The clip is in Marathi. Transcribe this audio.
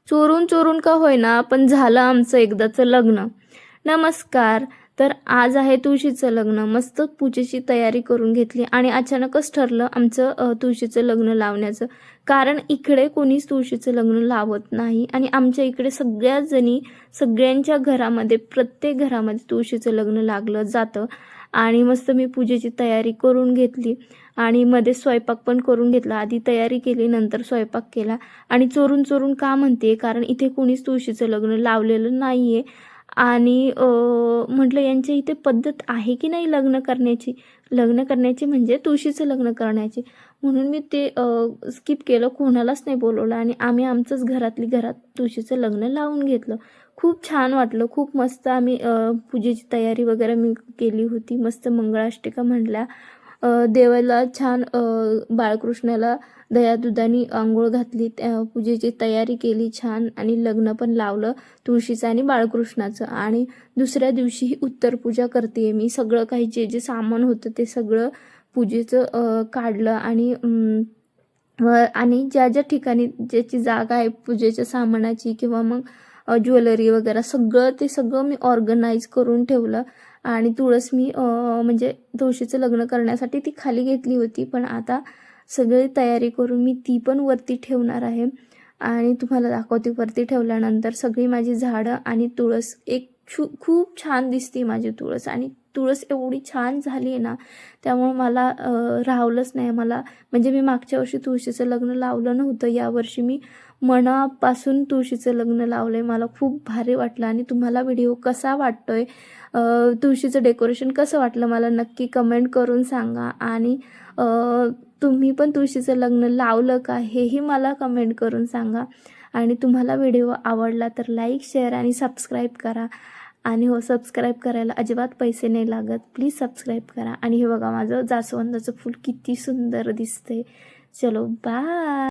चोरून चोरून का होईना पण झालं आमचं एकदाचं लग्न. नमस्कार. तर आज आहे तुळशीचं लग्न. मस्त पूजेची तयारी करून घेतली आणि अचानकच ठरलं आमचं तुळशीचं लग्न लावण्याचं. कारण इकडे कोणीच तुळशीचं लग्न लावत नाही आणि आमच्या इकडे सगळ्याच जणी सगळ्यांच्या घरामध्ये प्रत्येक घरामध्ये तुळशीचं लग्न लागलं जातं. आणि मस्त मी पूजेची तयारी करून घेतली आणि मध्ये स्वयंपाक पण करून घेतला. आधी तयारी केली, नंतर स्वयंपाक केला. आणि चोरून चोरून का म्हणते, कारण इथे कोणीच तुळशीचं लग्न लावलेलं नाही आहे. आणि म्हटलं यांच्या इथे पद्धत आहे की नाही लग्न करण्याची म्हणजे तुळशीचं लग्न करण्याची. म्हणून मी ते स्किप केलं, कोणालाच नाही बोलवलं आणि आम्ही आमचंच घरात तुळशीचं लग्न लावून घेतलं. खूप छान वाटलं, खूप मस्त. आम्ही पूजेची तयारी वगैरे मी केली होती. मस्त मंगळाष्टका म्हटल्या, देवाला छान बाळकृष्णाला दह्या-दुधाने अंघोळ घातली, पूजेची तयारी केली छान आणि लग्न पण लावलं तुळशीचं आणि बाळकृष्णाचं. आणि दुसऱ्या दिवशी ही उत्तर पूजा करते मी. सगळं काही जे सामान होतं ते सगळं पूजेचं काढलं आणि ज्या ठिकाणी ज्याची जागा आहे पूजेच्या सामानाची किंवा मग ज्वेलरी वगैरे सगळं मी ऑर्गनाईज करून ठेवलं. आणि तुळस मी म्हणजे तुळशीचं लग्न करण्यासाठी ती खाली घेतली होती, पण आता सगळी तयारी करून मी ती पण वरती ठेवणार आहे. आणि तुम्हाला दाखवते वरती ठेवल्यानंतर सगळी माझी झाडं आणि तुळस खूप छान दिसते माझी तुळस. आणि तुळस एवढी छान झाली आहे ना, त्यामुळे मला राहवलंच नाही. मला म्हणजे मी मागच्या वर्षी तुळशीचं लग्न लावलं नव्हतं, यावर्षी मी मनापासून तुळशीचं लग्न लावलं आहे. मला खूप भारी वाटलं. आणि तुम्हाला व्हिडिओ कसा वाटतोय, तुळशीचं डेकोरेशन कसं वाटलं मला नक्की कमेंट करून सांगा. आणि तुम्ही पण तुळशीचं लग्न लावलं का हेही मला कमेंट करून सांगा. आणि तुम्हाला व्हिडिओ आवडला तर लाईक, शेअर आणि सबस्क्राईब करा. आणि हो, सबस्क्राईब करायला अजिबात पैसे नाही लागत, प्लीज सबस्क्राईब करा. आणि हे बघा माझं जास्वंदाचं फूल किती सुंदर दिसते. चलो बाय.